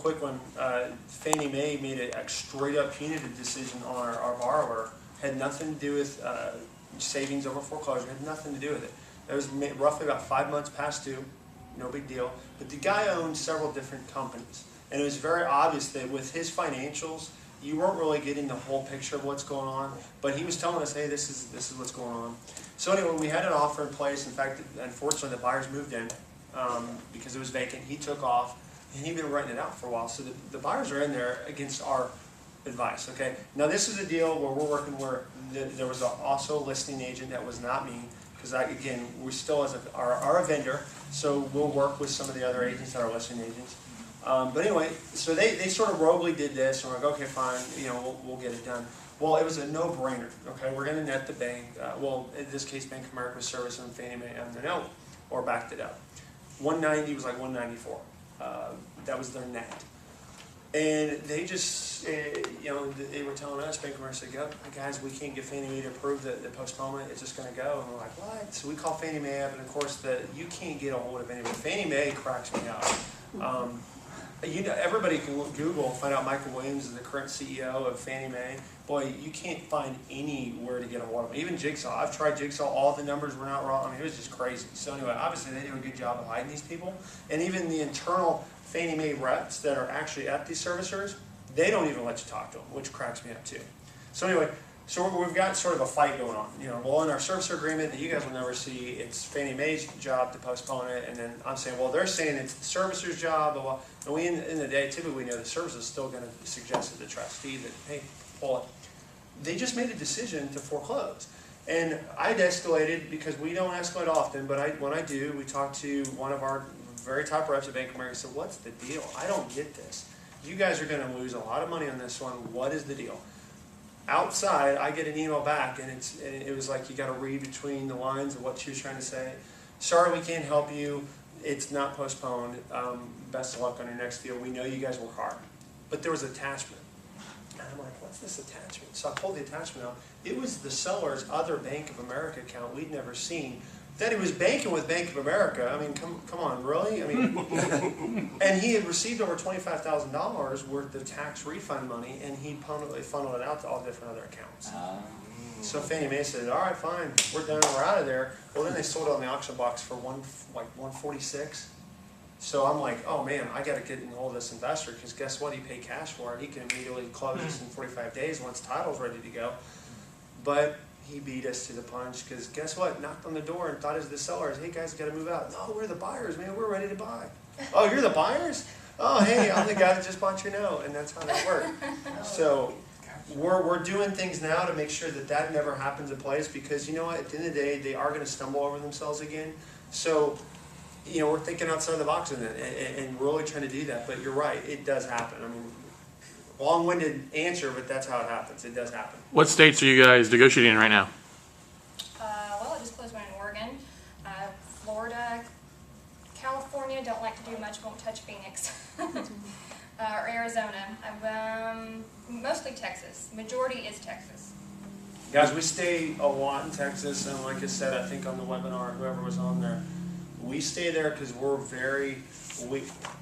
quick one. Fannie Mae made a straight-up punitive decision on our borrower. Had nothing to do with savings over foreclosure. Had nothing to do with it. That was roughly about 5 months past due. No big deal. But the guy owned several different companies. And it was very obvious that with his financials, you weren't really getting the whole picture of what's going on. But he was telling us, hey, this is what's going on. So anyway, we had an offer in place. In fact, unfortunately, the buyers moved in because it was vacant. He took off, and he'd been renting it out for a while. So the buyers are in there against our advice. Okay. Now this is a deal where we're working where there was also a listing agent that was not me, because again, we're still are a vendor, so we'll work with some of the other agents that are listing agents. But anyway, so they sort of roguely did this, and we're like, okay, fine, we'll get it done. Well, it was a no-brainer. Okay, we're going to net the bank. Well, in this case, Bank of America was servicing Fannie Mae on the note, or backed it up. 190 was like 194. That was their net. And they just, they were telling us, Bank of America said, guys, we can't get Fannie Mae to approve the postponement. It's just going to go. And we're like, what? So we call Fannie Mae up, and of course, you can't get a hold of anybody. Fannie Mae cracks me up. Everybody can Google, find out Michael Williams is the current CEO of Fannie Mae. Boy, you can't find anywhere to get a hold of him. Even Jigsaw. I've tried Jigsaw. All the numbers were not wrong. I mean, it was just crazy. So anyway, obviously they do a good job of hiding these people. And even the internal Fannie Mae reps that are actually at these servicers, they don't even let you talk to them, which cracks me up too. So anyway, we've got sort of a fight going on. Well, in our servicer agreement that you guys will never see, it's Fannie Mae's job to postpone it, and then I'm saying, well, they're saying it's the servicer's job. Well, and we, in the day, typically we know the servicer is still going to suggest to the trustee that, hey, pull it. They just made a decision to foreclose. And I'd escalated, because we don't escalate often, but when I do, we talk to one of our very top reps at Bank of America and said, what's the deal? I don't get this. You guys are going to lose a lot of money on this one. What is the deal? Outside, I get an email back, and it was like you got to read between the lines of what she was trying to say. Sorry, we can't help you. It's not postponed. Best of luck on your next deal. We know you guys work hard. But there was attachment. And I'm like, what's this attachment? So I pulled the attachment out. It was the seller's other Bank of America account we'd never seen. That he was banking with Bank of America. I mean, come on, really? I mean, and he had received over $25,000 worth of tax refund money, and he funneled it out to all different other accounts. So Fannie Mae said, all right, fine, we're done, we're out of there. Well, then they sold it on the auction box for $146. So I'm like, oh man, I got to get in hold of this investor, because guess what? He paid cash for it. He can immediately close this in 45 days once title's ready to go. But he beat us to the punch, because guess what? Knocked on the door and thought it was the sellers. Hey guys, got to move out. No, we're the buyers, man. We're ready to buy. Oh, you're the buyers? Oh, hey, I'm the guy that just bought your note, and that's how that worked. So we're doing things now to make sure that never happens in place, because you know what? At the end of the day, they are going to stumble over themselves again. So we're thinking outside the box and really trying to do that. But you're right, it does happen. I mean, long-winded answer, but that's how it happens. It does happen. What states are you guys negotiating in right now? Well, I just closed one in Oregon, Florida, California. Don't like to do much. Won't touch Phoenix. Or Arizona. Mostly Texas. Majority is Texas. Guys, we stay a lot in Texas, and like I said, I think on the webinar, whoever was on there, we stay there because we're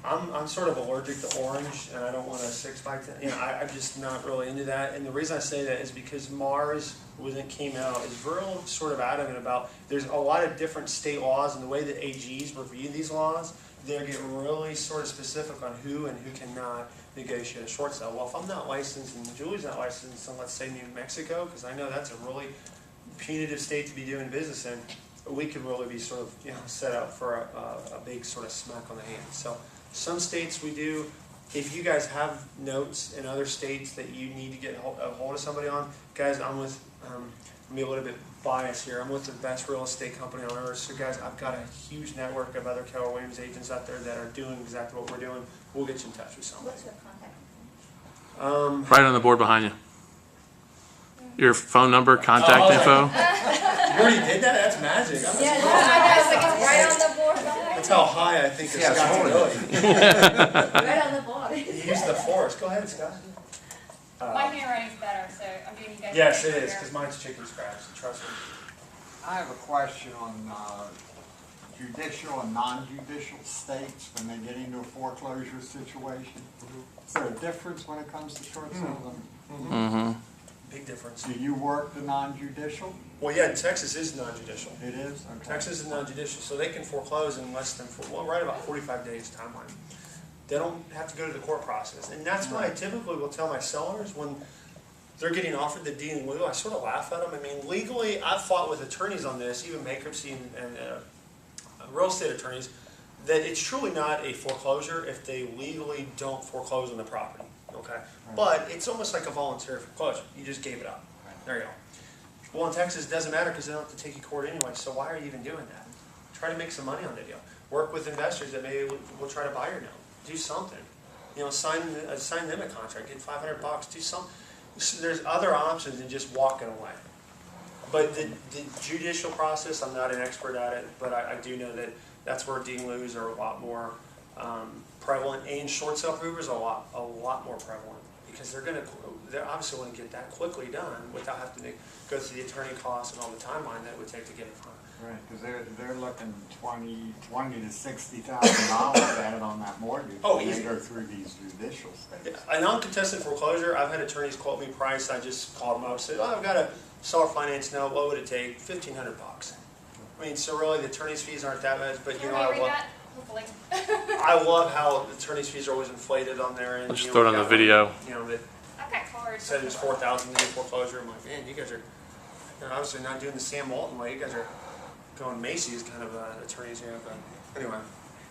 I'm sort of allergic to orange, and I don't want a 6x10. I'm just not really into that. And the reason I say that is because Mars, when it came out, is real sort of adamant about there's a lot of different state laws, and the way that AGs review these laws, they get really sort of specific on who and who cannot negotiate a short sale. Well, if I'm not licensed and Julie's not licensed in, let's say, New Mexico, because I know that's a really punitive state to be doing business in, we could really be sort of set up for a big sort of smack on the hand. So some states we do. If you guys have notes in other states that you need to get a hold of somebody on, guys, I'm with, I'm be a little bit biased here. I'm with the best real estate company on earth. So guys, I've got a huge network of other Keller Williams agents out there that are doing exactly what we're doing. We'll get you in touch with somebody. What's your contact? Right on the board behind you. Your phone number, contact info. You already did that? That's magic. Yeah, it's right on the board. That's how high I think it's Scott's ability. Right on the board. Use the force. Go ahead, Scott. My handwriting's better, so I'm doing you guys. Yes, it is, because mine's chicken scratch. Trust me. I have a question on judicial and non-judicial states when they get into a foreclosure situation? Is there a difference when it comes to short sales? Big difference. Do you work the non-judicial? Well, yeah, Texas is non-judicial. It is? Okay. Texas is non-judicial, so they can foreclose in less than, right about 45 days timeline. They don't have to go to the court process. And that's what I typically will tell my sellers when they're getting offered the deed in lieu. I sort of laugh at them. I mean, legally, I've fought with attorneys on this, even bankruptcy and real estate attorneys, that it's truly not a foreclosure if they legally don't foreclose on the property, okay? But it's almost like a voluntary foreclosure. You just gave it up. There you go. Well, in Texas, it doesn't matter because they don't have to take you to court anyway, so why are you even doing that? Try to make some money on the deal. Work with investors that maybe will try to buy your note. Do something. You know, sign them a contract. Get $500. Do something. There's other options than just walking away. But the judicial process, I'm not an expert at it, but I do know that that's where deed in lieus are a lot more prevalent, and short sale approvers are a lot more prevalent because they're obviously going to get that quickly done without having to go through the attorney costs and all the timeline that it would take to get it done. Right, because they're looking $20,000 to $60,000 added on that mortgage. Oh, when easy. They go through these judicial states. A non-contested foreclosure, I've had attorneys quote me price. I just called them up and said, "Oh, I've got a seller finance note. What would it take? $1,500." I mean, so really the attorney's fees aren't that much, but you know, Hopefully. I love how the attorney's fees are always inflated on there. And Let's just throw it on the video. You know, that I've got cards. said it was $4,000 to get foreclosure. I'm like, man, you guys are obviously not doing the Sam Walton way. You guys are going Macy's kind of attorneys here. But anyway.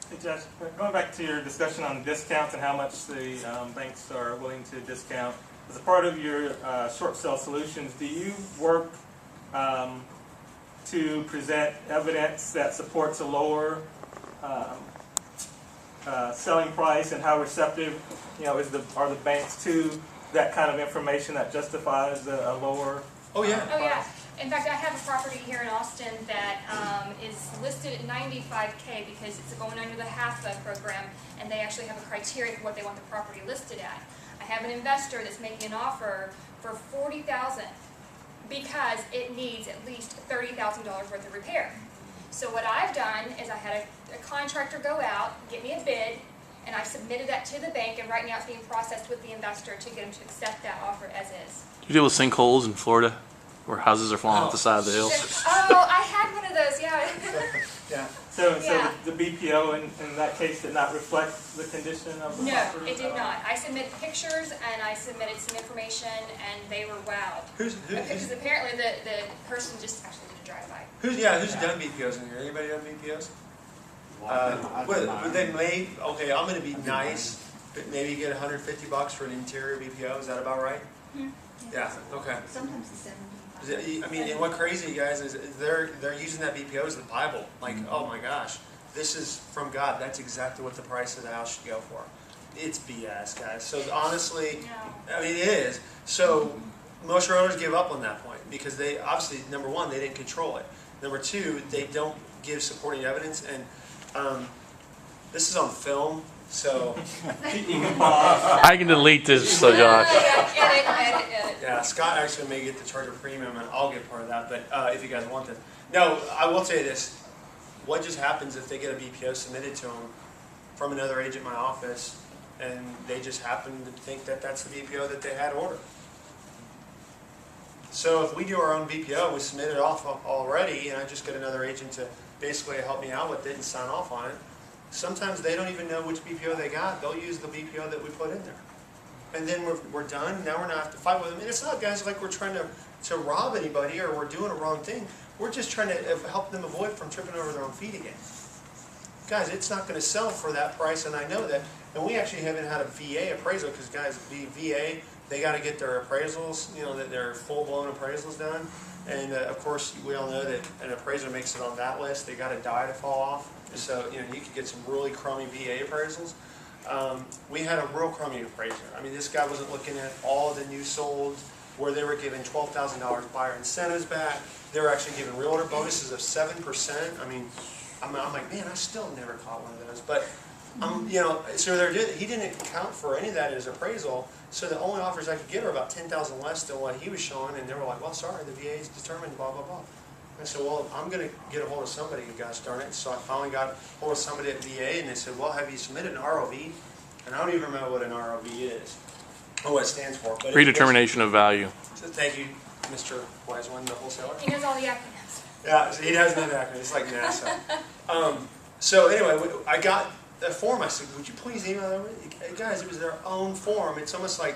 Hey Josh, going back to your discussion on discounts and how much the banks are willing to discount, as a part of your short sale solutions, do you work to present evidence that supports a lower selling price, and how receptive, are the banks to that kind of information that justifies a lower? Oh yeah. Oh yeah. In fact, I have a property here in Austin that is listed at $95K because it's going under the HAFA program, and they actually have a criteria for what they want the property listed at. I have an investor that's making an offer for $40,000 because it needs at least $30,000 worth of repair. So what I've done is I had a contractor go out, get me a bid, and I submitted that to the bank, and right now it's being processed with the investor to get him to accept that offer as is. You deal with sinkholes in Florida where houses are falling off the side of the hills? Oh, I had one of those, yeah. Yeah. So Yeah. the BPO in that case did not reflect the condition of the No, property? it did not. I submitted pictures and I submitted some information, and they were wowed. Because apparently the person just actually did a drive-by. Who's done BPOs in here? Anybody done BPOs? They may, okay, I'm gonna be nice, but maybe get $150 for an interior BPO, is that about right? Mm-hmm. Yeah, okay. Sometimes the 75. I mean, and what crazy, guys, is they're using that BPO as the Bible. Like, oh my gosh, this is from God. That's exactly what the price of the house should go for. It's BS, guys. So honestly, No. I mean, it is. So most owners give up on that point because they obviously, number one, they didn't control it. Number two, they don't give supporting evidence, and this is on film, so I can delete this, so Josh. Edit. yeah, Scott actually may get the charge of premium, and I'll get part of that. But if you guys want this, no, I will tell you this: what just happens if they get a BPO submitted to them from another agent in my office, and they just happen to think that that's the BPO that they had ordered? So if we do our own BPO, we submit it off already, and I just get another agent to basically help me out with it and sign off on it. Sometimes they don't even know which BPO they got. They'll use the BPO that we put in there. And then we're done. Now we're not have to fight with them. And it's not, guys, like we're trying to rob anybody or we're doing a wrong thing. We're just trying to help them avoid from tripping over their own feet again. Guys, it's not going to sell for that price, and I know that. And we actually haven't had a VA appraisal because, guys, VA, they got to get their appraisals, that their full-blown appraisals done. And of course, we all know that an appraiser makes it on that list. They got to die to fall off. So you could get some really crummy VA appraisals. We had a real crummy appraiser. I mean, this guy wasn't looking at all the new solds where they were giving $12,000 buyer incentives back. They were actually giving realtor bonuses of 7%. I mean, I'm like, man, I still never caught one of those. But so he didn't account for any of that in his appraisal. So the only offers I could get were about $10,000 less than what he was showing, and they were like, well, sorry, the VA is determined, blah, blah, blah. I said, well, I'm gonna get a hold of somebody, gosh darn it. So I finally got a hold of somebody at VA, and they said, well, have you submitted an ROV? And I don't even remember what an ROV is, or what it stands for. But Predetermination of value. So thank you, Mr. Wiseman, the wholesaler. He knows all the acronyms. Yeah, so he doesn't know that. It's like NASA. So anyway, I got that form. I said, would you please email them? Hey, guys, it was their own form. It's almost like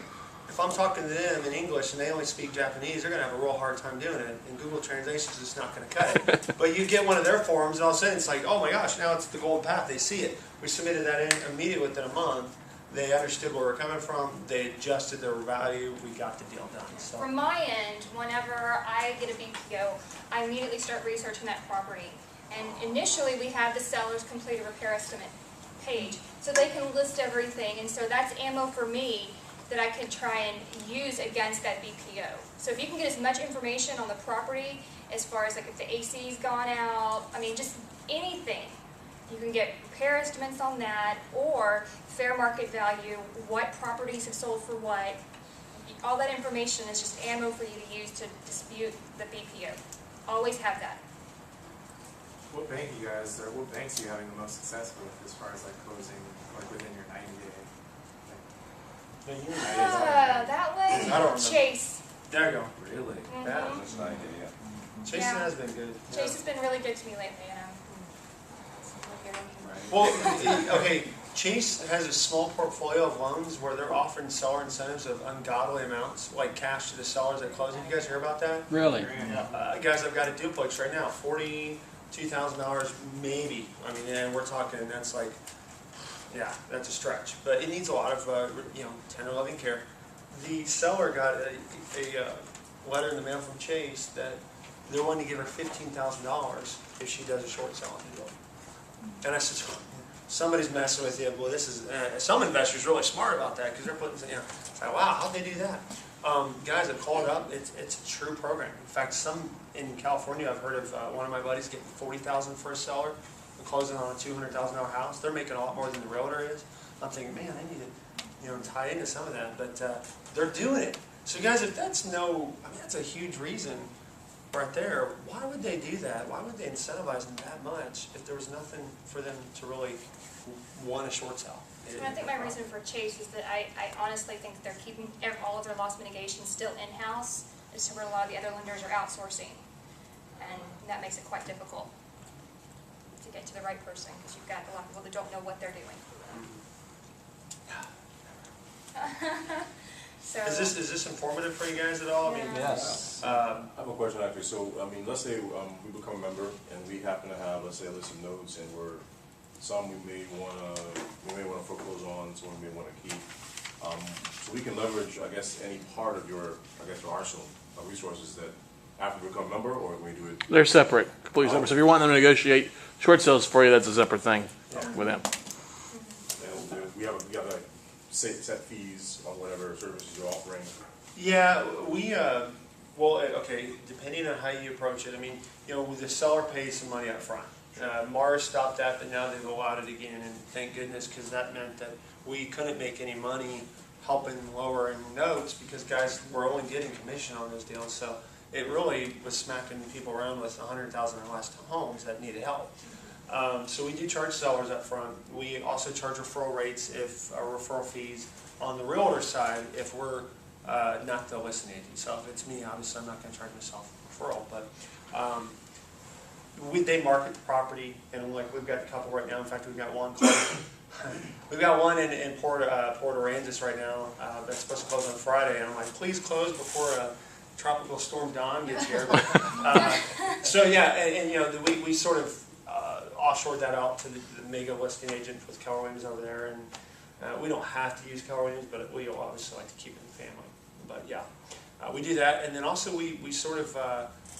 if I'm talking to them in English and they only speak Japanese, they're going to have a real hard time doing it. And Google Translation is just not going to cut it. But you get one of their forms, and all of a sudden it's like, oh my gosh, now it's the golden path. They see it. We submitted that in immediately within a month. They understood where we're coming from. They adjusted their value. We got the deal done. So. From my end, whenever I get a BPO, I immediately start researching that property. And initially, we have the seller's complete a repair estimate page, so they can list everything. And so that's ammo for me that I can try and use against that BPO. So if you can get as much information on the property, as far as like if the AC's gone out, I mean, just anything. You can get repair estimates on that, or fair market value, what properties have sold for what. All that information is just ammo for you to use to dispute the BPO. Always have that. What banks are you having the most success with as far as like closing like within your 90-day? That I don't remember. was Chase. There you go. Really? Mhm. That's an idea. Chase Yeah. has been good. Chase has been really good to me lately, you know. Right. Well, okay, Chase has a small portfolio of loans where they're offering seller incentives of ungodly amounts, like cash to the sellers at closing. You guys hear about that? Really? Guys, I've got a duplex right now, $42,000 maybe. I mean, and we're talking, that's like, yeah, that's a stretch. But it needs a lot of, tender loving care. The seller got a letter in the mail from Chase that they're wanting to give her $15,000 if she does a short selling deal. And I said, somebody's messing with you. Well, this is, some investors are really smart about that because they're putting, it's like, wow, how'd they do that? Guys have called up. It's a true program. In fact, some in California, I've heard of one of my buddies getting $40,000 for a seller and closing on a $200,000 house. They're making a lot more than the realtor is. I'm thinking, man, I need to, tie into some of that. But they're doing it. So, guys, if that's that's a huge reason right there. Why would they do that? Why would they incentivize them that much if there was nothing for them to really want a short sell? And I think my reason for Chase is that I honestly think that they're keeping all of their loss mitigation still in-house, as to where a lot of the other lenders are outsourcing. And that makes it quite difficult to get to the right person, because you've got a lot of people that don't know what they're doing. So, Is this informative for you guys at all? I mean, Yes. I have a question actually. So, I mean, let's say we become a member and we happen to have, let's say, a list of notes, and we may want to foreclose on, some we may want to keep. So we can leverage, I guess, any part of your arsenal of resources that after we become a member, or we do it. They're separate, completely separate. So if you want them to negotiate short sales for you, that's a separate thing with them. And we have like set fees on whatever services you're offering. Yeah, okay, depending on how you approach it, I mean, the seller pays some money up front. Mars stopped that, but now they've allowed it again, and thank goodness, because that meant that we couldn't make any money helping lowering notes, because guys were only getting commission on those deals, so it really was smacking people around with 100,000 or less homes that needed help. So we do charge sellers up front. We also charge referral rates, referral fees on the realtor side if we're not the listing agent. So if it's me, obviously I'm not going to charge myself a referral, but they market the property, and like we've got a couple right now. In fact, we've got one we've got one in Port Aransas right now that's supposed to close on Friday, and I'm like, please close before Tropical Storm Don gets here. So yeah, and we sort of offshored that out to the mega listing agent with Keller Williams over there, and we don't have to use Keller Williams, but we obviously like to keep it in the family. But yeah, we do that, and then also we sort of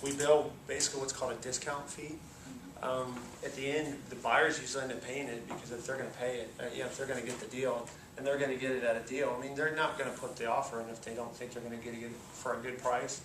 we bill basically what's called a discount fee. At the end, the buyers usually end up paying it, because if they're going to pay it, if they're going to get the deal, and they're going to get it at a deal, I mean, they're not going to put the offer in if they don't think they're going to get it for a good price.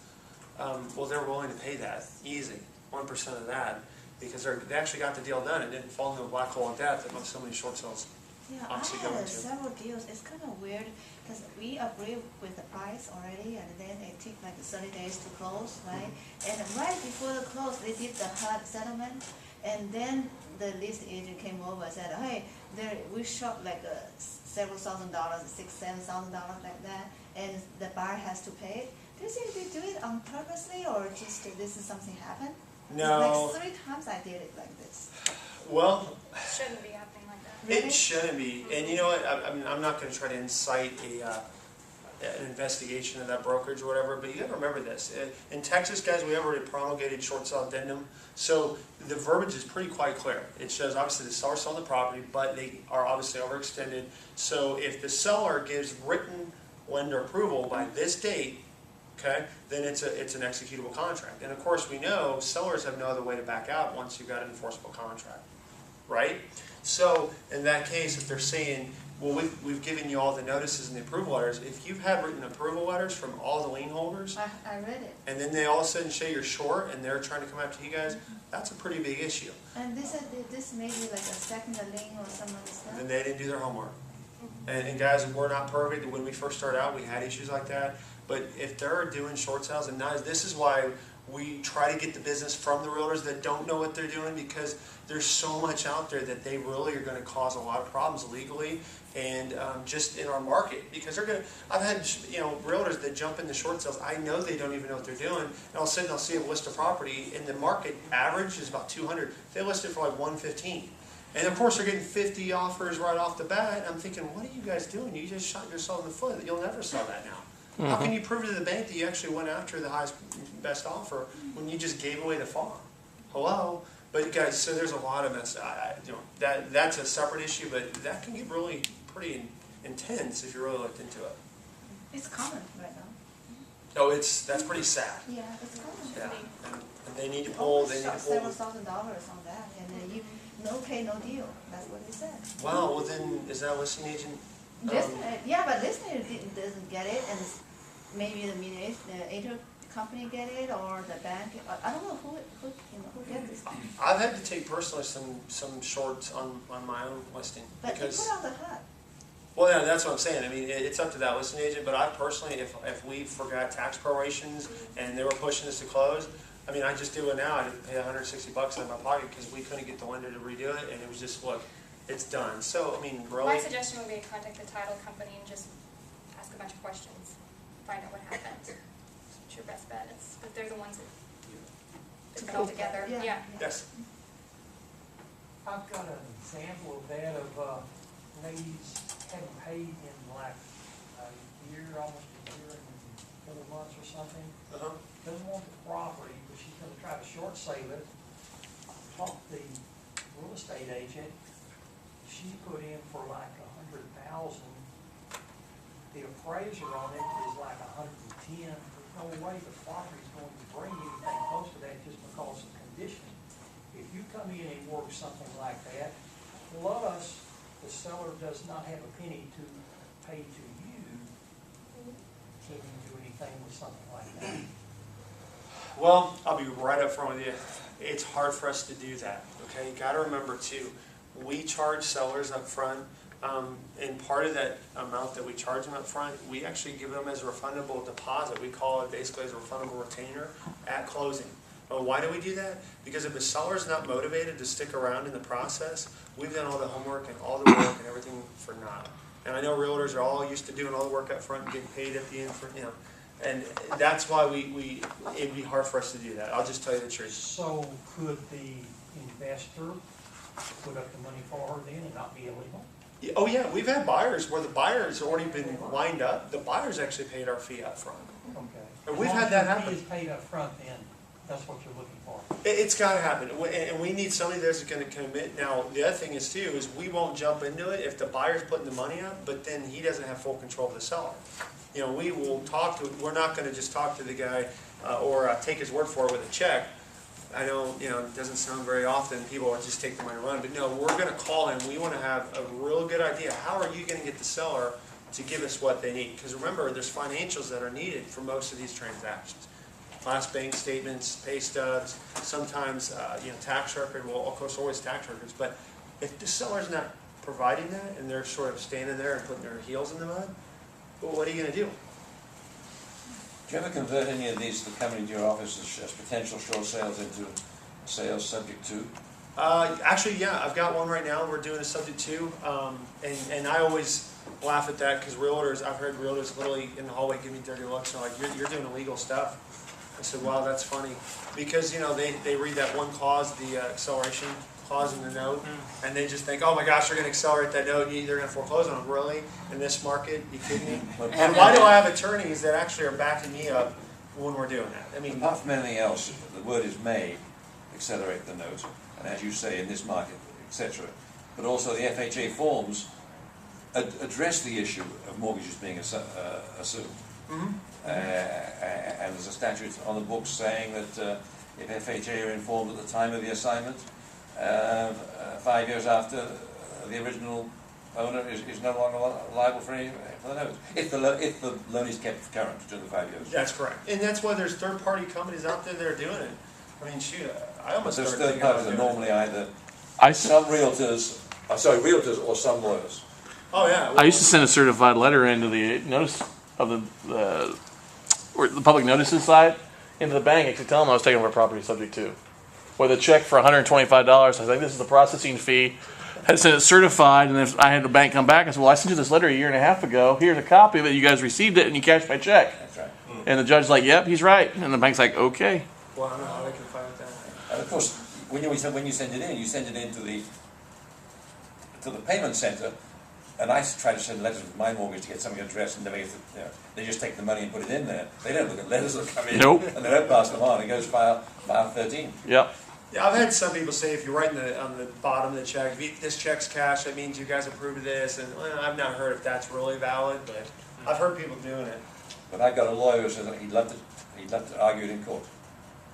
Well, they're willing to pay that, easy, 1% of that, because they actually got the deal done. It didn't fall into a black hole of death that so many short sales Yeah, obviously I go had into. several deals. It's kind of weird. Because we agree with the price already, and then it took like 30 days to close, right? And right before the close, they did the hard settlement, and then the lease agent came over and said, hey, we shot like several $1,000s, $6,000, $7,000 like that, and the buyer has to pay it. Do you think they do it on purposely, or just this is something happened? No. Like 3 times I did it like this. Well, Shouldn't be happening like that. Really? it shouldn't be. And you know what? I mean, I'm not going to try to incite an investigation of that brokerage or whatever, but you got to remember this. In Texas, guys, we have already promulgated short sale addendum, so the verbiage is pretty quite clear. It shows obviously the seller sold the property, but they are obviously overextended. So if the seller gives written lender approval by this date, okay, then it's an executable contract. And of course, we know sellers have no other way to back out once you've got an enforceable contract, right? So in that case, if they're saying, well, we've given you all the notices and the approval letters, if you've had written approval letters from all the lien holders, I read it. and then they all of a sudden say you're short and they're trying to come after you guys, that's a pretty big issue. And this may be like a second lien or some other stuff. Then they didn't do their homework. And guys, we're not perfect. When we first started out, we had issues like that. But if they're doing short sales, and now this is why we try to get the business from the realtors that don't know what they're doing, because there's so much out there that they really are going to cause a lot of problems legally and just in our market. Because they're going to, I've had realtors that jump into short sales. I know they don't even know what they're doing. And all of a sudden, I'll see a list of property, and the market average is about 200. They list it for like 115. And of course, they're getting 50 offers right off the bat. I'm thinking, what are you guys doing? You just shot yourself in the foot. You'll never sell that now. How can you prove to the bank that you actually went after the highest, best offer when you just gave away the farm? Hello? But guys, so there's a lot of mess. That's a separate issue, but that can get really pretty intense if you really looked into it. It's common right now. Oh, that's pretty sad. Yeah, it's common. Yeah. And they need to pull. They need to pull. Several $1,000s on that, and then you no pay, no deal. That's what they said. Wow. Well, then is that a listing agent? Yeah, but listener doesn't get it, and maybe the mediator company get it, or the bank. I don't know who gets this. I've had to take personally some shorts on my own listing But you because. put out the HUD. Well, yeah, that's what I'm saying. I mean, it's up to that listing agent. But I personally, if we forgot tax prorations and they were pushing us to close, I mean, I just do it now. I didn't pay $160 out of my pocket because we couldn't get the lender to redo it, and it was just look. It's done. So, I mean, really. My suggestion would be to contact the title company and just ask a bunch of questions, find out what happened. It's your best bet. But they're the ones that put it all together. Yeah. Yes. I've got an example of that of ladies hadn't paid in like a year, almost a year and 4 months or something. Doesn't want the property, but she's gonna try to short sale it. Talked to the real estate agent. She put in for like $100,000. The appraiser on it is like 110. There's no way the property's going to bring anything close to that just because of condition. If you come in and work something like that, plus the seller does not have a penny to pay to you, can you do anything with something like that? Well, I'll be right up front with you. It's hard for us to do that. Okay, you got to remember too. We charge sellers up front, and part of that amount that we charge them up front, we actually give them as a refundable deposit. We call it basically as a refundable retainer at closing. Why do we do that? Because if the seller's not motivated to stick around in the process, we've done all the homework and all the work and everything for naught. And I know realtors are all used to doing all the work up front and getting paid at the end for, and that's why it'd be hard for us to do that. I'll just tell you the truth. So could the investor put up the money for her then and not be illegal? Oh yeah, we've had buyers where the buyer's already been lined up. The buyers actually paid our fee up front. Okay. And we've had that As long happen. as the fee is paid up front, then that's what you're looking for. It's got to happen, and we need somebody that's going to commit. Now, the other thing is too is we won't jump into it if the buyer's putting the money up, but then he doesn't have full control of the seller. We will talk to. We're not going to just talk to the guy or take his word for it with a check. I know, it doesn't sound very often. People will just take the money and run, but no, we're going to call him. We want to have a real good idea. How are you going to get the seller to give us what they need? Because remember, there's financials that are needed for most of these transactions. Last bank statements, pay stubs, sometimes tax record. Well, of course, always tax records. But if the seller's not providing that and they're sort of standing there and putting their heels in the mud, Well, what are you gonna do? Do you ever convert any of these that come into your office as potential short sales into sales subject to? Actually, yeah, I've got one right now. We're doing a subject to, and I always laugh at that because realtors, I've heard realtors literally in the hallway give me dirty looks. They're like, "You're doing illegal stuff." I said, "Wow, that's funny," because they read that one clause, the acceleration clause in the note, and they just think, "Oh my gosh, they're going to accelerate that note. They're going to foreclose on them." Really, in this market, you kidding me? And why do I have attorneys that actually are backing me up when we're doing that? I mean, Apart from anything else, the word is may accelerate the note, and as you say, in this market, etc. But also the FHA forms address the issue of mortgages being assumed. And there's a statute on the books saying that if FHA are informed at the time of the assignment, 5 years after the original owner is no longer liable for the note, if the loan is kept current during the 5 years. that's correct, and that's why there's third-party companies out there that are doing it. I mean, shoot, I almost Those started third thinking parties about are doing it. normally either I some realtors or some lawyers. Oh yeah. I used to send a certified letter into the notice of the public notices side into the bank, actually telling them I was taking over property subject to, with a check for $125. I was like, this is the processing fee. Had sent it certified, and if I had the bank come back, I said, well, I sent you this letter a year and a half ago. Here's a copy of it. You guys received it, and you cashed my check. That's right. And the judge's like, yep, he's right. And the bank's like, okay. Well, I don't know how they can fight with that. And of course, when you send it in, you send it in to the payment center. And I try to send letters with my mortgage to get something addressed, and never get they just take the money and put it in there. They don't look at letters that come in, Nope. and they don't pass them on. It goes file 13. Yep. Yeah, I've had some people say if you're writing on the bottom of the check, if this check's cash, that means you guys approved of this. And well, I've not heard if that's really valid, but I've heard people doing it. But I got a lawyer who says that he'd love to argue it in court.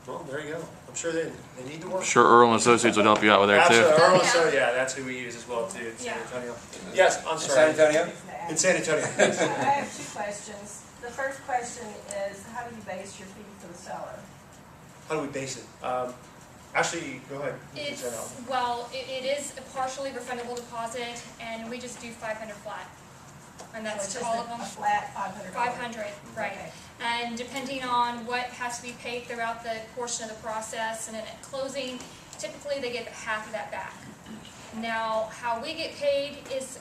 Well, there you go. I'm sure they need to work. Sure, Earl and Associates will help you out with there, too. Absolutely. Oh, Earl, yeah. so yeah, that's who we use as well too. San Yeah. Antonio. Yes, I'm In sorry. San Antonio? In San Antonio. I have two questions. The first question is, how do you base your fee for the seller? How do we base it? Actually, go ahead. It's, well, it is a partially refundable deposit, and we just do 500 flat. And So that's it's to just all of them. a flat $500? 500, right. Okay. And depending on what has to be paid throughout the portion of the process, and then at closing, typically they get half of that back. Now, how we get paid is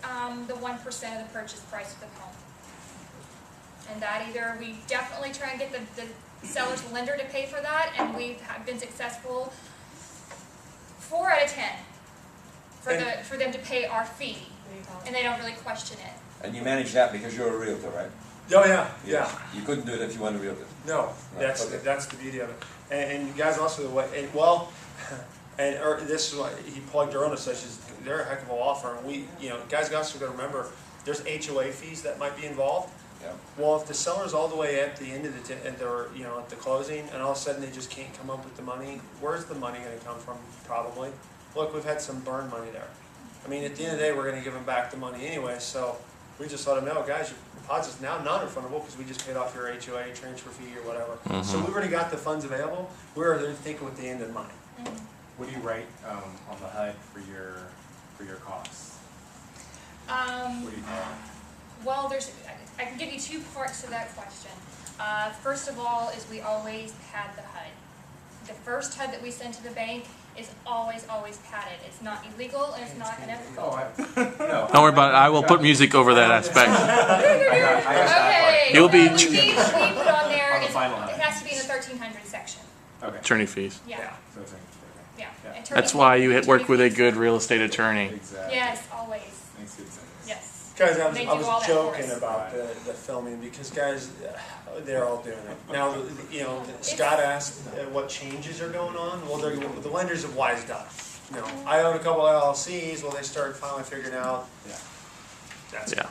the 1% of the purchase price of the home. And that either, we definitely try and get the seller's lender to pay for that, and we have been successful 4 out of 10 for them to pay our fee, and they don't really question it. And you manage that because you're a realtor, right? Oh yeah, yeah. You couldn't do it if you weren't a realtor. No, that's okay. that's the beauty of it. And you guys also the way, and well, this is what he plugged Dorona, such as they're a heck of a law firm. We, guys also got to remember, there's HOA fees that might be involved. Yeah. Well, if the seller's all the way at the end of at the closing, and all of a sudden they just can't come up with the money, where's the money going to come from? Probably. Look, we've had some burn money there. I mean, at the end of the day, we're going to give them back the money anyway. So we just let them know, guys, your deposit's now non-refundable because we just paid off your HOA transfer fee or whatever. So we've already got the funds available. We're there thinking with the end in mind. What do you write on the HUD for your costs? What do you call it? Well, I can give you 2 parts to that question. First of all is we always pad the HUD. The first HUD that we send to the bank is always padded. It's not illegal and it's not unethical. No. Don't worry about it. I will put music over that aspect. I got that Okay. You'll be the fee that we put on there On the is, final it HUD. has to be in the 1300 section. part. Okay. Attorney fees. Yeah, So it's okay. yeah. Yeah. Attorney That's why you fees, work with a attorney good real estate attorney. Exactly. Yes, always. Makes good sense. Yes. Guys, They I do all was that for joking us. about the filming because guys, they're all doing it. Now, Scott asked what changes are going on. Well, the lenders have wised up. I own a couple of LLCs. Well, they started finally figuring out. Yeah. That's Yeah.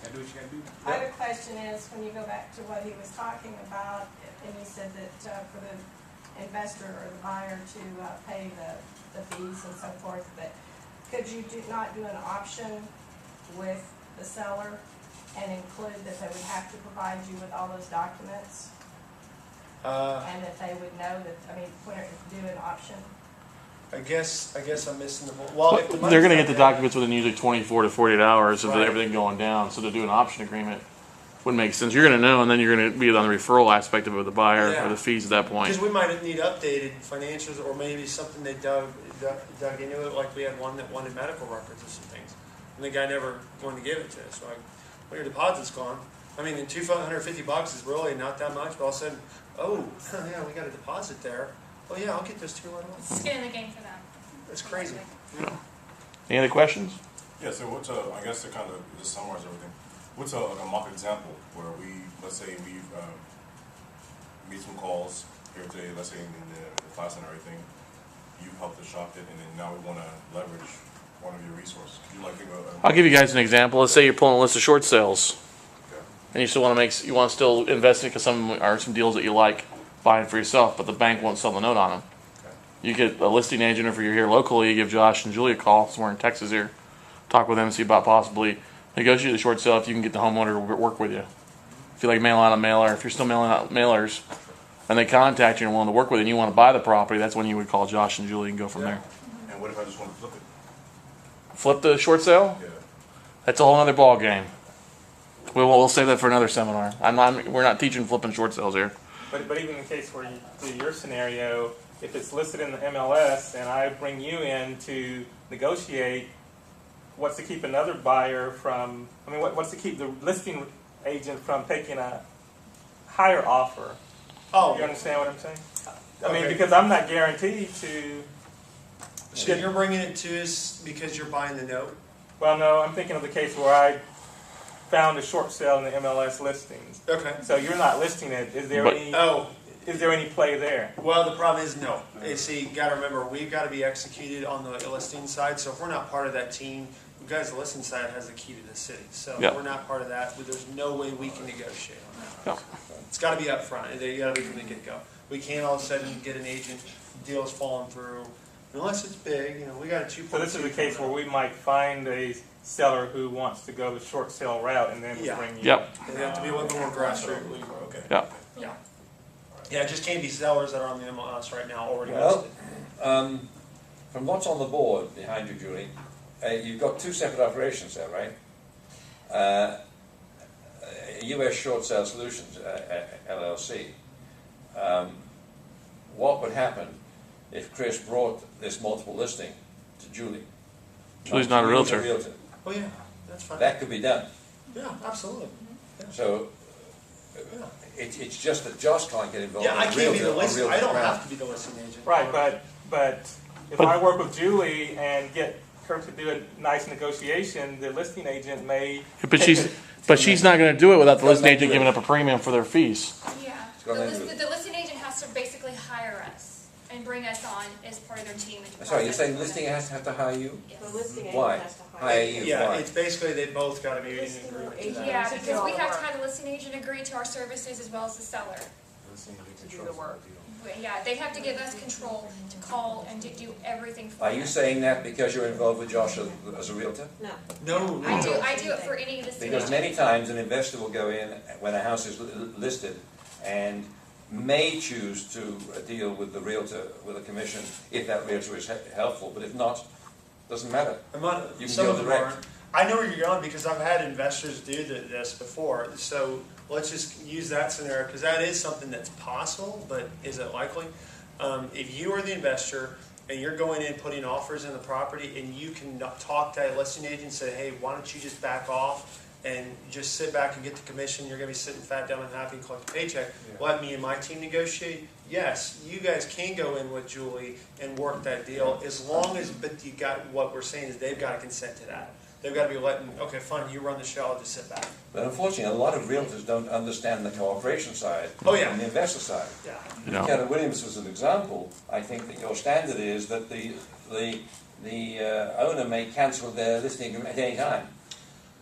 Gotta do what you gotta do. My other question is, when you go back to what he was talking about, and he said that for the investor or the buyer to pay the fees and so forth, but could you not do an option with the seller and include that they would have to provide you with all those documents? And that they would know that, do an option? I guess I'm missing the whole. Well, if the They're going to money's get the not there- documents within usually 24 to 48 hours of Right. everything going down. So to do an option agreement, Wouldn't make sense. You're going to know, and then you're going to be on the referral aspect of it with the buyer Yeah. or the fees at that point. Because we might need updated financials, or maybe something they dug into it, like we had one that wanted medical records or some things. And the guy never wanted to give it to us. Like, well, your deposit's gone. I mean, the $250 is really not that much, but all of a sudden, oh, yeah, we got a deposit there. Oh, yeah, I'll get those two right away. Skin in the game for them. That's crazy. Any other questions? Yeah, so what's I guess to kind of just summarize everything, what's a mock example where let's say we've made some calls here today, let's say in the class and everything, you helped us shop it, and then now we want to leverage one of your resources. Could you like give I'll give you guys an example. Let's say you're pulling a list of short sales, Okay. and you still want to still invest in because some are some deals that you like buying for yourself, but the bank won't sell the note on them. Okay. You get a listing agent, or if you're here locally, you give Josh and Julie a call, somewhere in Texas here, talk with them and see about possibly negotiate the short sale if you can get the homeowner to work with you. If you like mail out a mailer, if you're still mailing out mailers, and they contact you and willing to work with you and you want to buy the property, that's when you would call Josh and Julie and go from there. And what if I just want to flip it? Flip the short sale? Yeah. That's a whole other ball game. We'll save that for another seminar. We're not teaching flipping short sales here. But even in the case where you do your scenario, if it's listed in the MLS and I bring you in to negotiate, what's to keep another buyer from, what's to keep the listing agent from taking a higher offer? Oh, You understand what I'm saying? Okay. Because I'm not guaranteed to, so you're bringing it to us because you're buying the note? well, no, I'm thinking of the case where I found a short sale in the MLS listings. Okay. So you're not listing it. Is there Oh, is there any play there? well, the problem is no. You see, you got to remember, we've got to be executed on the listing side. So if we're not part of that team, you guys, the listing side has the key to the city. So Yep. if we're not part of that, there's no way we can negotiate on that. Yep. It's got to be upfront. You got to be from the get-go. We can't all of a sudden get an agent, deals falling through, unless it's big. You know, we got a 2.2. So this is a case where we might find a seller who wants to go the short sale route and then Yeah. bring you. Yep. They have to be a little bit more grassroots. Okay. Yep. Yeah. Yeah, it just can't be sellers that are on the MLS right now already Well, listed. from what's on the board behind you, Julie, you've got two separate operations there, right? US Short Sale Solutions, LLC. What would happen if Chris brought this multiple listing to Julie? Julie's not a realtor. Oh, yeah, that's fine. That could be done. Yeah, absolutely. So Yeah. it's just that Josh can't get involved. Yeah, I in can't be the realtor- on listing, I realtor don't ground. have to be the listing agent. Right, but if I work with Julie and get her to do a nice negotiation, the listing agent may. But she's not going to do it without the listing agent giving up a premium for their fees. Yeah, go ahead with it. the listing agent has to basically hire us and bring us on as part of their team. and Sorry, you're saying process. listing has to have to hire you? Yes. The listing Why? agent has to Hire hire. you, Yeah, why? it's basically, they both gotta be in Listing agreement to agent. that. Yeah, To do because all we the have to work. have the listing agent agree to our services as well as the seller. To do the work. But yeah, they have to give us control to call and to do everything for Are us. you saying that because you're involved with Josh as a realtor? No. No, no. I do it for any of the Because many times an investor will go in when a house is listed and may choose to deal with the realtor with a commission if that realtor is helpful, but if not, doesn't matter. I'm not, You can some go of them direct. aren't. I know where you're going because I've had investors do this before. So let's just use that scenario because that is something that's possible, but is it likely? If you are the investor and you're going in putting offers in the property and you can talk to a listing agent and say, hey, why don't you just back off and just sit back and get the commission, you're going to be sitting fat, dumb, and happy and collect the paycheck. Let me and my team negotiate. Yes, you guys can go in with Julie and work that deal as long as, but you got, what we're saying is they've got to consent to that. They've got to be letting, okay, fine, you run the show, I'll just sit back. But unfortunately, a lot of realtors don't understand the cooperation side Oh, yeah. and the investor side. Yeah. Yeah. Keller Williams was an example. I think that your standard is that the owner may cancel their listing agreement at any time.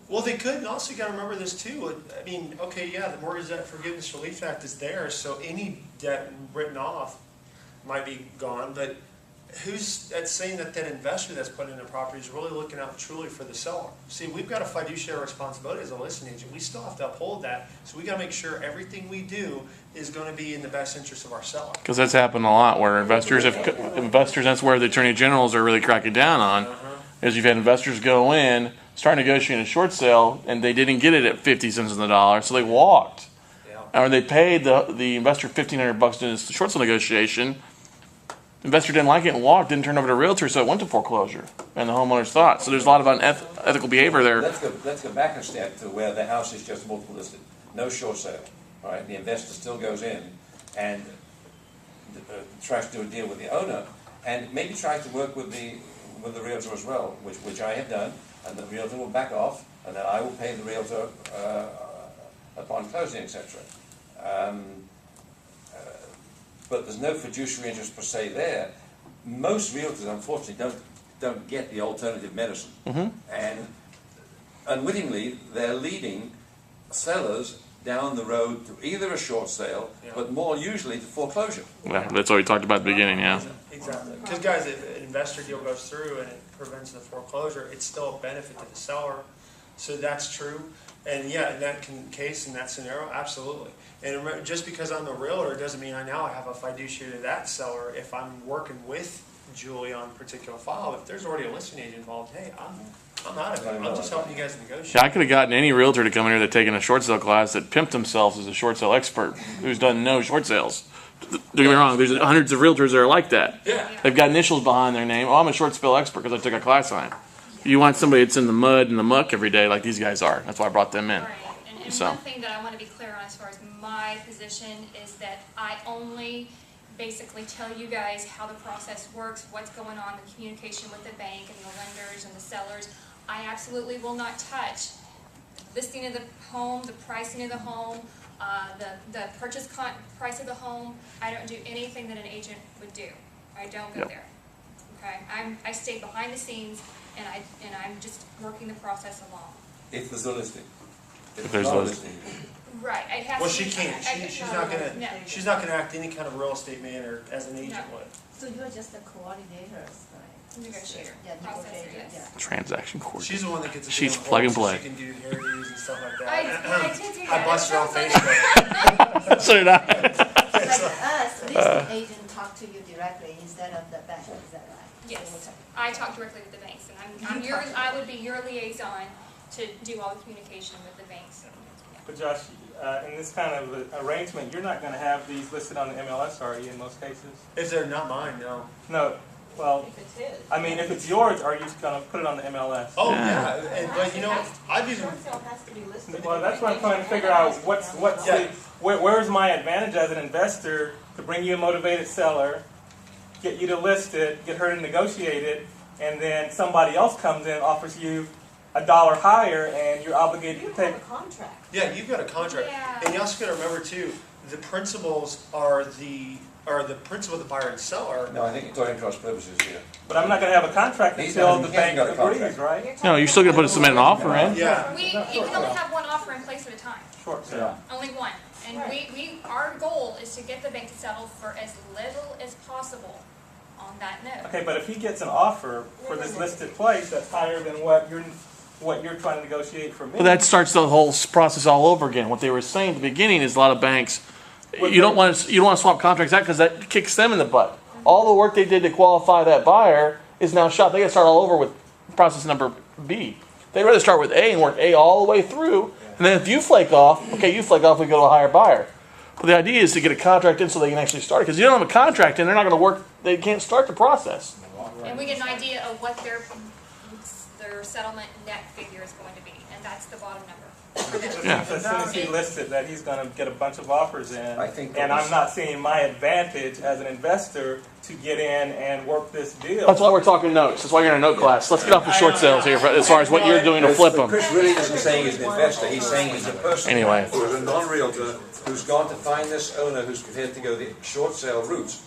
Well, they could, and also you got to remember this too. I mean, okay, yeah, the Mortgage Debt Forgiveness Relief Act is there, so any debt written off might be gone. But who's that's saying that that investor that's putting in a property is really looking out truly for the seller? See, we've got a fiduciary responsibility as a listing agent. We still have to uphold that, so we got to make sure everything we do is going to be in the best interest of our seller. Because that's happened a lot where investors, that's where the attorney generals are really cracking down on, is you've had investors go in, start negotiating a short sale, and they didn't get it at 50 cents on the dollar, so they walked. Yeah. Or they paid the investor $1,500 to this short sale negotiation. Investor didn't like it and walked, didn't turn over to realtor, so it went to foreclosure. And the homeowners thought. So there's a lot of unethical behavior there. Let's go back a step to where the house is just multiple listed. No short sale, all right? The investor still goes in and tries to do a deal with the owner, and maybe tries to work with the realtor as well, which I have done, and the realtor will back off, and then I will pay the realtor upon closing, etc. But there's no fiduciary interest per se there. Most realtors, unfortunately, don't get the alternative medicine, and unwittingly they're leading sellers down the road to either a short sale, but more usually to foreclosure. Yeah, that's what we talked about at the beginning, yeah. Exactly. Because guys, if an investor deal goes through and it prevents the foreclosure, it's still a benefit to the seller. So that's true. And yeah, in that case, in that scenario, absolutely. And remember, just because I'm the realtor doesn't mean I have a fiduciary to that seller. If I'm working with Julie on a particular file, if there's already a listing agent involved, hey, I'm out of it. I'm just helping you guys negotiate. Yeah, I could have gotten any realtor to come in here that's taken a short sale class that pimped themselves as a short sale expert who's done no short sales. Don't get me wrong, there's hundreds of realtors that are like that. Yeah. They've got initials behind their name. Oh, I'm a short sale expert because I took a class on it. You want somebody that's in the mud and the muck every day like these guys are. That's why I brought them in. Right. And So. one thing that I want to be clear on as far as my position is that I only basically tell you guys how the process works, what's going on, the communication with the bank and the lenders and the sellers. I absolutely will not touch the listing of the home, the pricing of the home, the purchase price of the home. I don't do anything that an agent would do. I don't go there. Okay, I stay behind the scenes and I'm just working the process along. If there's a listing. If there's not a a listing. Right. It has Well, to she be- can't. She's not gonna. No. She's not gonna act any kind of real estate manner as an agent No. would. So you're just the coordinators, right? Negotiator, Yeah, processor, negotiator, yes. yeah. Transaction coordinator. She's the one that gets. She's damn plug and quotes, so play. She can do hairdos and stuff like I that. did do I that. bust her on It sounds Facebook. So did I. Like us, listing agent talk to you directly instead of the bank, is that right? Yes, I talk directly with the banks, and I would be your liaison to do all the communication with the banks. But Josh, in this kind of arrangement, you're not going to have these listed on the MLS, are you, in most cases? If they're not mine, no. No. Well, If it's his. I mean, if it's yours, are you going to put it on the MLS? Oh yeah, but you know, I've even. Short sale has to be listed. Well, that's what I'm trying to figure out. Where's my advantage as an investor to bring you a motivated seller, get you to list it, get her to negotiate it, and then somebody else comes in and offers you $1 higher, and you're obligated You to take. have a contract. Yeah, you've got a contract, Yeah. and you also got to remember too, the principals are the principal, the buyer and seller. No, I think you're talking cross purposes here. But I'm not going to have a contract He's until not- the he bank hasn't got a agrees, contract. right? No, you're still going to submit an offer in. Yeah. You can only have one offer in place at a time, Short sale. only one. And our goal is to get the bank to settle for as little as possible on that note. Okay, but if he gets an offer for this listed place that's higher than what you're trying to negotiate for me. Well, that starts the whole process all over again. What they were saying at the beginning is a lot of banks, you don't want to swap contracts out because that kicks them in the butt. All the work they did to qualify that buyer is now shot. They got to start all over with process number B. They'd rather start with A and work A all the way through. And then if you flake off, we go to a higher buyer. But the idea is to get a contract in so they can actually start it. Because you don't have a contract in, they're not going to work. They can't start the process. And we get an idea of what their settlement net figure is going to be, and that's the bottom number. Yeah. As soon as he lists it, that he's going to get a bunch of offers in, I think and that I'm not seeing my advantage as an investor to get in and work this deal. That's why we're talking notes. That's why you're in a note class. Let's get off the short sales here as far as what you're doing to flip them. Chris really isn't saying he's an investor, he's saying he's a person Anyway. who is a non-realtor who's gone to find this owner who's prepared to go the short sale route.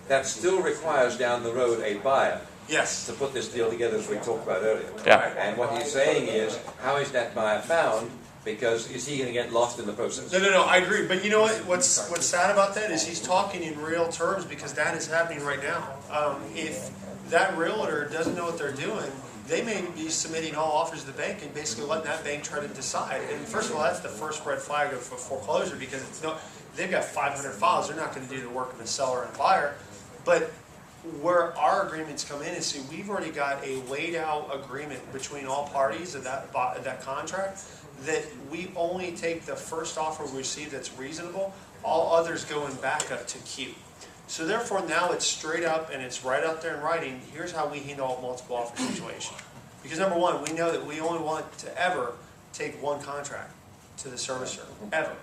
That still requires down the road a buyer Yes. to put this deal together as we talked about earlier. Yeah. And what he's saying is, how is that buyer found? Because is he going to get lost in the process? No, I agree. But you know what? What's sad about that is he's talking in real terms because that is happening right now. If that realtor doesn't know what they're doing, they may be submitting all offers to the bank and basically letting that bank try to decide. And first of all, that's the first red flag of foreclosure because they've got 500 files. They're not going to do the work of a seller and buyer. But where our agreements come in is, see, we've already got a laid out agreement between all parties of that contract, that we only take the first offer we receive that's reasonable, all others go in backup to queue. So therefore now it's straight up and it's right out there in writing, here's how we handle a multiple offer situation. Because number one, we know that we only want to ever take one contract to the servicer, ever.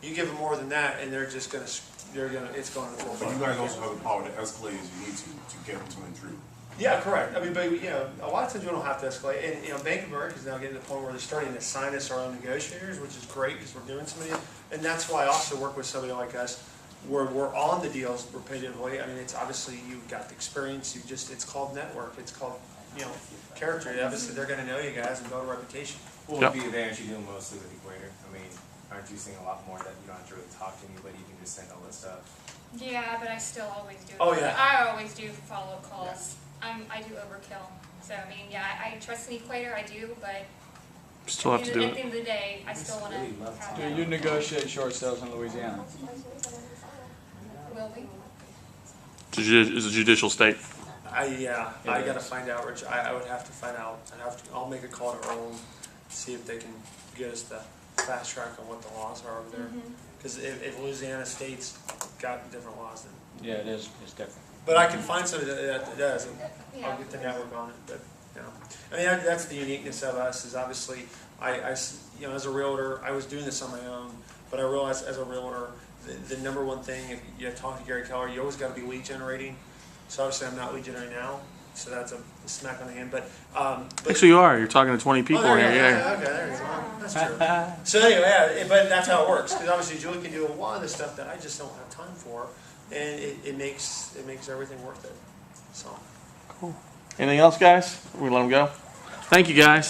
You give them more than that and they're just gonna, it's going to the full. But you guys also have the power to escalate as you need to get them to intrude. Yeah, correct. I mean, but a lot of times we don't have to escalate. And Bank of America is now getting to the point where they're starting to assign us our own negotiators, which is great because we're doing so many. And that's why I also work with somebody like us, where we're on the deals repetitively. I mean, it's obviously you've got the experience. It's called network. It's called character. Obviously, they're going to know you guys and build a reputation. What would be the advantage you doing mostly with Equator? I mean, aren't you seeing a lot more that you don't have to really talk to anybody? You can just send all this stuff. Yeah, but I still always do. Oh, yeah. I always do follow-up calls. I do overkill. So I mean, yeah, I trust in Equator, I do, but Still have to do at it. the end of the day, I still want to have Do that. you negotiate short sales in Louisiana? Will we? It's a judicial state. I got to find out, Rich. I would have to find out. I'll make a call to Earl, see if they can get us the fast track on what the laws are over there. Because if Louisiana state's got different laws, then. Yeah, it is. It's different. But I can find somebody that does, and Yeah. I'll get the network on it. But I mean, that's the uniqueness of us. Is obviously, as a realtor, I was doing this on my own, but I realized as a realtor, the number one thing, if you talk to Gary Keller, you always got to be lead generating. So obviously, I'm not lead generating now, so that's a smack on the hand. But Actually, you are. You're talking to 20 people there here. you go. Yeah. Okay, there you go. That's true. So anyway, but that's how it works. Because obviously, Julie can do a lot of the stuff that I just don't have time for, and it makes everything worth it. So. Cool. Anything else, guys? We let them go. Thank you, guys.